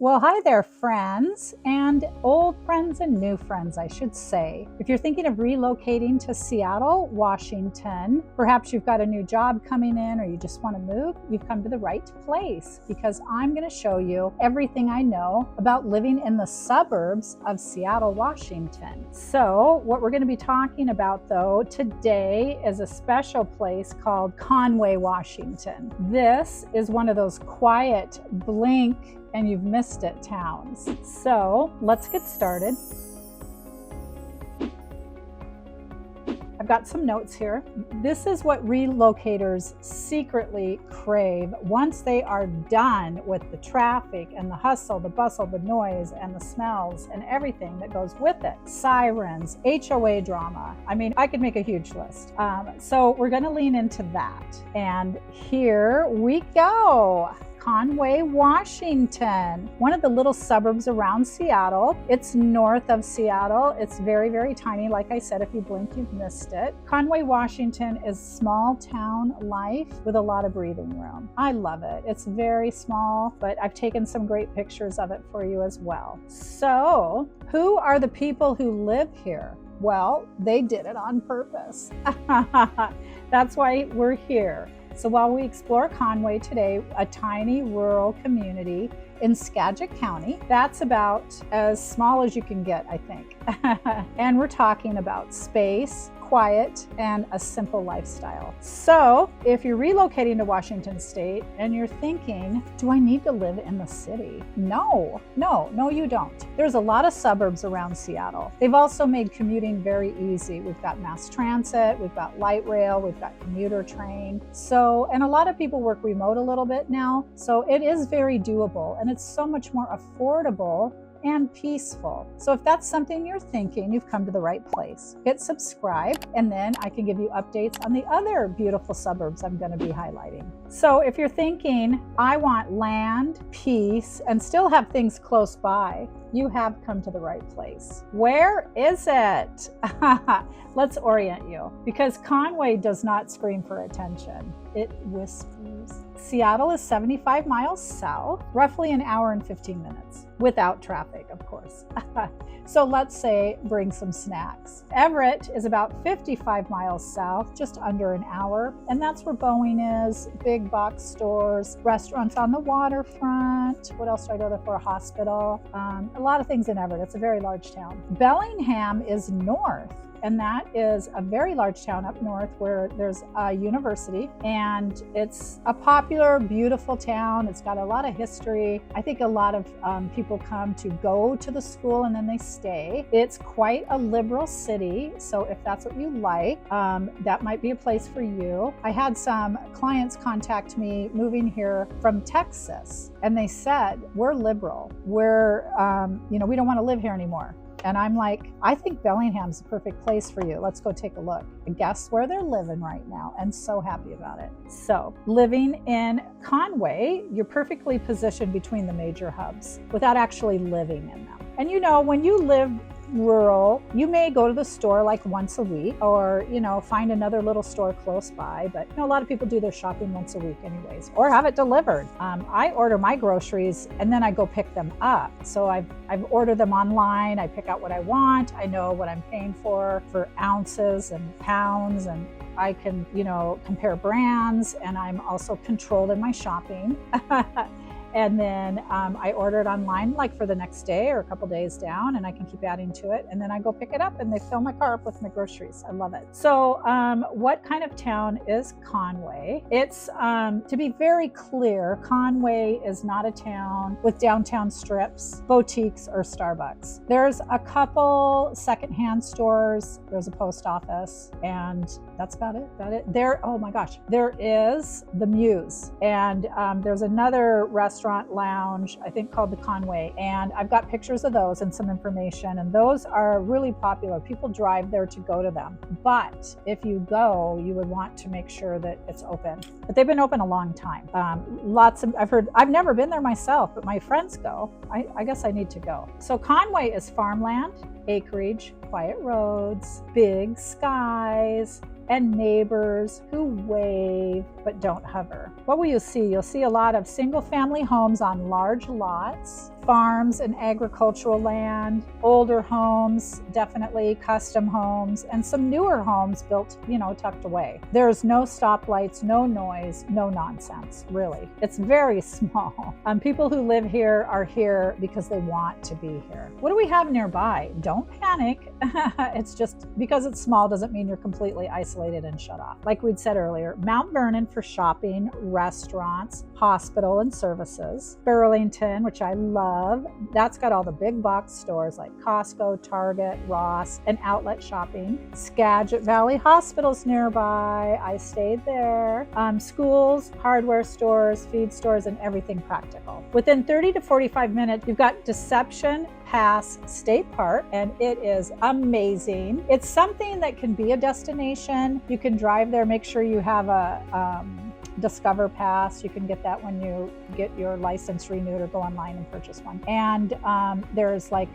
Well, hi there, friends, and old friends and new friends, I should say. If you're thinking of relocating to Seattle, Washington, perhaps you've got a new job coming in or you just want to move, you've come to the right place because I'm going to show you everything I know about living in the suburbs of Seattle, Washington. So, what we're going to be talking about, though, today is a special place called Conway, Washington. This is one of those quiet, blink, and you've missed it towns. So let's get started. I've got some notes here. This is what relocators secretly crave once they are done with the traffic and the hustle, the bustle, the noise, and the smells, and everything that goes with it. Sirens, HOA drama. I mean, I could make a huge list. So we're going to lean into that. And here we go. Conway, Washington, one of the little suburbs around Seattle. It's north of Seattle. It's very, very tiny. Like I said, if you blink, you've missed it. Conway, Washington is small town life with a lot of breathing room. I love it. It's very small, but I've taken some great pictures of it for you as well. So, who are the people who live here? Well, they did it on purpose. That's why we're here. So while we explore Conway today, a tiny rural community in Skagit County, that's about as small as you can get, I think. And we're talking about space, quiet, and a simple lifestyle. So if you're relocating to Washington State and you're thinking, do I need to live in the city? No, you don't. There's a lot of suburbs around Seattle. They've also made commuting very easy. We've got mass transit, we've got light rail, we've got commuter train. So, and a lot of people work remote a little bit now. So it is very doable and it's so much more affordable and peaceful. So if that's something you're thinking, you've come to the right place. Hit subscribe, and then I can give you updates on the other beautiful suburbs I'm going to be highlighting. So if you're thinking, I want land, peace, and still have things close by, you have come to the right place. Where is it? Let's orient you, because Conway does not scream for attention. It whispers. Seattle is 75 miles south, roughly an hour and 15 minutes, without traffic, of course. So let's say bring some snacks. Everett is about 55 miles south, just under an hour, and that's where Boeing is, big box stores, restaurants on the waterfront. What else do I go there for? A hospital. A lot of things in Everett. It's a very large town. Bellingham is north. And that is a very large town up north where there's a university, and it's a popular, beautiful town. It's got a lot of history. I think a lot of people come to go to the school and then they stay. It's quite a liberal city, so if that's what you like, that might be a place for you. I had some clients contact me moving here from Texas, and they said, we're liberal. We're, we don't want to live here anymore. And I'm like, I think Bellingham's the perfect place for you. Let's go take a look. And guess where they're living right now, and so happy about it. So living in Conway, you're perfectly positioned between the major hubs without actually living in them. And when you live rural, you may go to the store like once a week or, find another little store close by. But a lot of people do their shopping once a week anyways, or have it delivered. I order my groceries and then I go pick them up. So I've ordered them online. I pick out what I want. I know what I'm paying for ounces and pounds, and I can, compare brands, and I'm also controlled in my shopping. And then I order it online like for the next day or a couple days down, and I can keep adding to it. And then I go pick it up and they fill my car up with my groceries. I love it. So what kind of town is Conway? It's, to be very clear, Conway is not a town with downtown strips, boutiques, or Starbucks. There's a couple secondhand stores. There's a post office, and that's about it. Oh my gosh, there is the Muse, and there's another restaurant lounge, I think called the Conway, and I've got pictures of those and some information, and those are really popular. People drive there to go to them. But if you go, you would want to make sure that it's open. But they've been open a long time. I've never been there myself, but my friends go. I guess I need to go. So Conway is farmland, acreage, quiet roads, big skies, and neighbors who wave but don't hover. What will you see? You'll see a lot of single-family homes on large lots, farms and agricultural land, older homes, definitely custom homes, and some newer homes built, tucked away. There's no stoplights, no noise, no nonsense, really. It's very small. People who live here are here because they want to be here. What do we have nearby? Don't panic. It's just because it's small doesn't mean you're completely isolated and shut off. Like we'd said earlier, Mount Vernon for shopping, restaurants, hospital and services. Burlington, which I love, that's got all the big box stores like Costco, Target, Ross, and outlet shopping. Skagit Valley Hospital's nearby. I stayed there. Schools, hardware stores, feed stores, and everything practical. Within 30 to 45 minutes, you've got Deception Pass State Park, and it is amazing. It's something that can be a destination. You can drive there, make sure you have a Discover Pass. You can get that when you get your license renewed or go online and purchase one. And there's like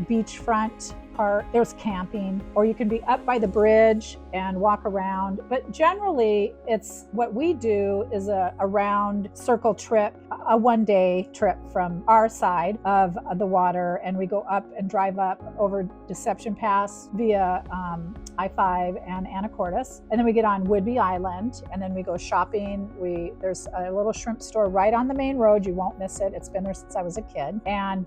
beachfront park, there's camping, or you can be up by the bridge and walk around. But generally, it's what we do is a round circle trip, a one-day trip from our side of the water, and we go up and drive up over Deception Pass via I-5 and Anacortes, and then we get on Whidbey Island, and then we go shopping. There's a little shrimp store right on the main road. You won't miss it. It's been there since I was a kid. And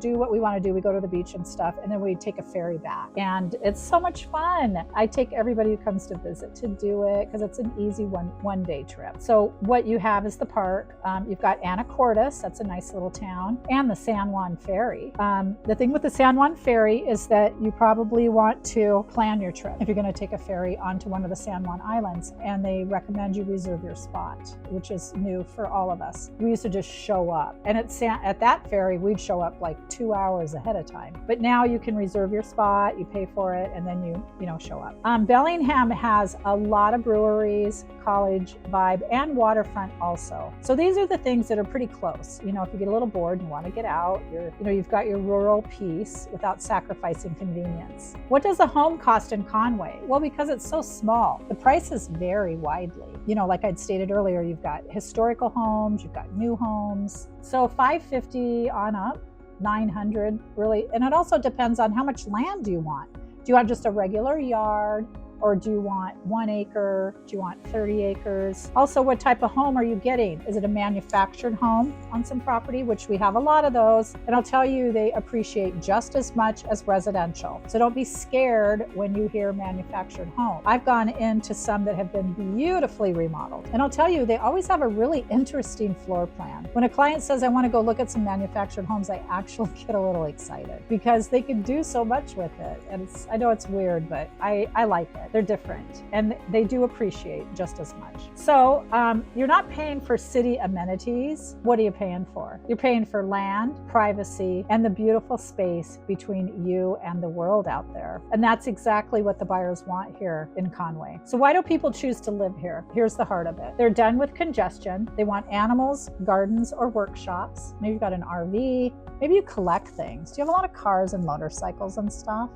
do what we want to do. We go to the beach and stuff, and then we take a ferry back, and it's so much fun. I take everybody who comes to visit to do it because it's an easy one-day trip. So what you have is the park. You've got Anacortes, that's a nice little town, and the San Juan Ferry. The thing with the San Juan Ferry is that you probably want to plan your trip if you're going to take a ferry onto one of the San Juan Islands, and they recommend you reserve your spot, which is new for all of us. We used to just show up, and at that ferry we'd show up like 2 hours ahead of time, but now you can reserve your spot, you pay for it, and then you show up. Bellingham has a lot of breweries, college vibe, and waterfront also. So these are the things that are pretty close. If you get a little bored and want to get out, you've got your rural peace without sacrificing convenience. What does a home cost in Conway? Well, because it's so small, the prices vary widely. Like I'd stated earlier, you've got historical homes, you've got new homes. So $550 on up, $900 really, and it also depends on how much land do you want. Do you want just a regular yard? Or do you want 1 acre? Do you want 30 acres? Also, what type of home are you getting? Is it a manufactured home on some property, which we have a lot of those? And I'll tell you, they appreciate just as much as residential. So don't be scared when you hear manufactured home. I've gone into some that have been beautifully remodeled. And I'll tell you, they always have a really interesting floor plan. When a client says, I want to go look at some manufactured homes, I actually get a little excited because they can do so much with it. And I know it's weird, but I like it. They're different, and they do appreciate just as much. So you're not paying for city amenities. What are you paying for? You're paying for land, privacy, and the beautiful space between you and the world out there. And that's exactly what the buyers want here in Conway. So why do people choose to live here? Here's the heart of it. They're done with congestion. They want animals, gardens, or workshops. Maybe you've got an RV. Maybe you collect things. Do you have a lot of cars and motorcycles and stuff?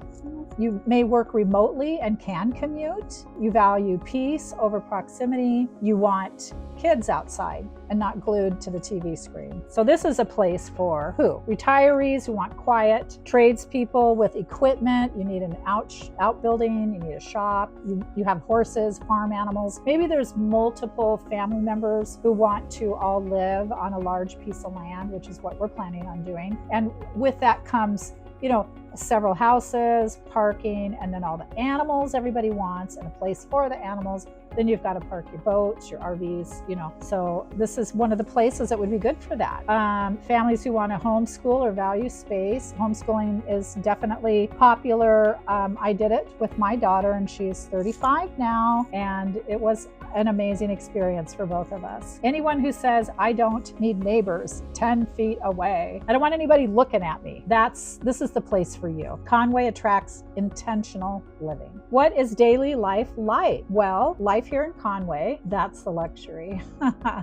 You may work remotely and can commute. You value peace over proximity. You want kids outside and not glued to the TV screen. So this is a place for who? Retirees who want quiet, tradespeople with equipment. You need an outbuilding, you need a shop, you have horses, farm animals. Maybe there's multiple family members who want to all live on a large piece of land, which is what we're planning on doing. And with that comes, several houses, parking, and then all the animals everybody wants and a place for the animals. Then you've got to park your boats, your RVs, So this is one of the places that would be good for that. Families who want to homeschool or value space. Homeschooling is definitely popular. I did it with my daughter, and she's 35 now, and it was an amazing experience for both of us. Anyone who says, I don't need neighbors 10 feet away, I don't want anybody looking at me, this is the place for you. Conway attracts intentional living. What is daily life like? Well, life here in Conway, that's the luxury.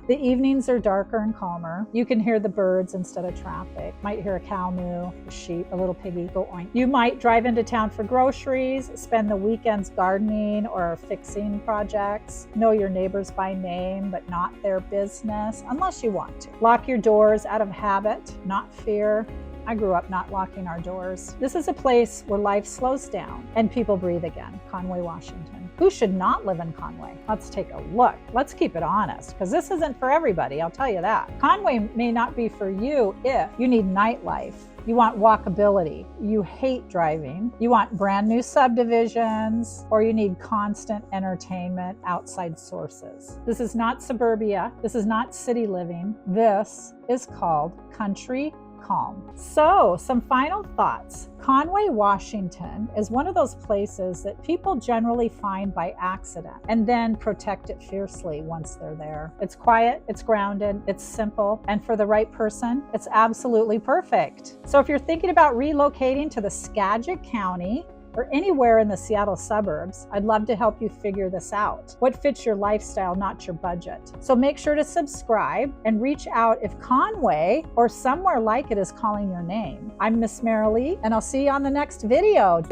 The evenings are darker and calmer. You can hear the birds instead of traffic. Might hear a cow moo, a sheep, a little piggy go oink. You might drive into town for groceries, spend the weekends gardening or fixing projects, know your neighbors by name but not their business, unless you want to. Lock your doors out of habit, not fear. I grew up not locking our doors. This is a place where life slows down and people breathe again. Conway, Washington. Who should not live in Conway? Let's take a look. Let's keep it honest, because this isn't for everybody, I'll tell you that. Conway may not be for you if you need nightlife. You want walkability, you hate driving, you want brand new subdivisions, or you need constant entertainment, outside sources. This is not suburbia. This is not city living. This is called country calm. So, some final thoughts. Conway, Washington is one of those places that people generally find by accident and then protect it fiercely once they're there. It's quiet, it's grounded, it's simple, and for the right person, it's absolutely perfect. So if you're thinking about relocating to the Skagit County, or anywhere in the Seattle suburbs, I'd love to help you figure this out. What fits your lifestyle, not your budget. So make sure to subscribe and reach out if Conway or somewhere like it is calling your name. I'm Miss Marilee, and I'll see you on the next video.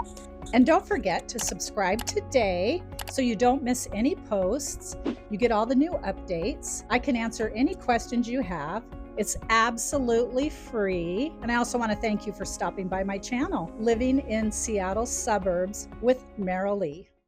And don't forget to subscribe today so you don't miss any posts. You get all the new updates. I can answer any questions you have. It's absolutely free. And I also want to thank you for stopping by my channel, Living in Seattle Suburbs with Marilee.